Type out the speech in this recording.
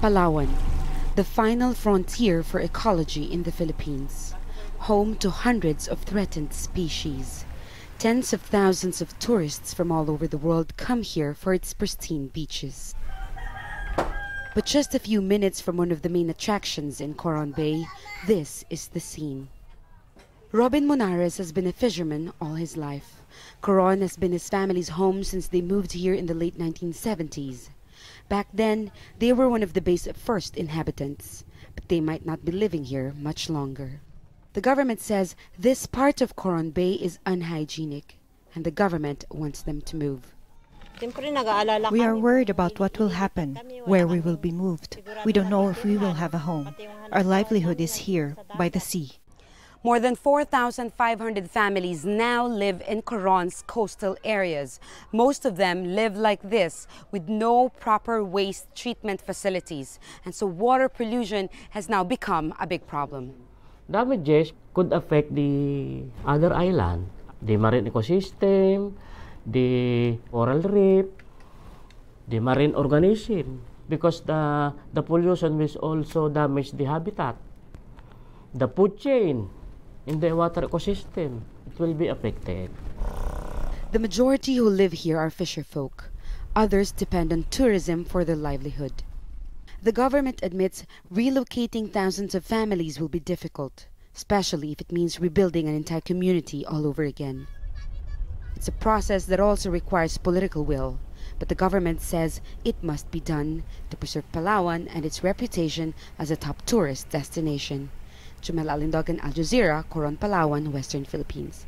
Palawan, the final frontier for ecology in the Philippines, home to hundreds of threatened species. Tens of thousands of tourists from all over the world come here for its pristine beaches. But just a few minutes from one of the main attractions in Coron Bay, this is the scene. Robin Monares has been a fisherman all his life. Coron has been his family's home since they moved here in the late 1970s. Back then, they were one of the bay's first inhabitants, but they might not be living here much longer. The government says this part of Coron Bay is unhygienic, and the government wants them to move. We are worried about what will happen, where we will be moved. We don't know if we will have a home. Our livelihood is here, by the sea. More than 4,500 families now live in Coron's coastal areas. Most of them live like this, with no proper waste treatment facilities. And so water pollution has now become a big problem. Damages could affect the other island, the marine ecosystem, the coral reef, the marine organism, because the pollution will also damage the habitat, the food chain in the water ecosystem. It will be affected. The majority who live here are fisherfolk. Others depend on tourism for their livelihood. The government admits relocating thousands of families will be difficult, especially if it means rebuilding an entire community all over again. It's a process that also requires political will, but the government says it must be done to preserve Palawan and its reputation as a top tourist destination. Jumel Alindogan, Al Jazeera, Coron, Palawan, Western Philippines.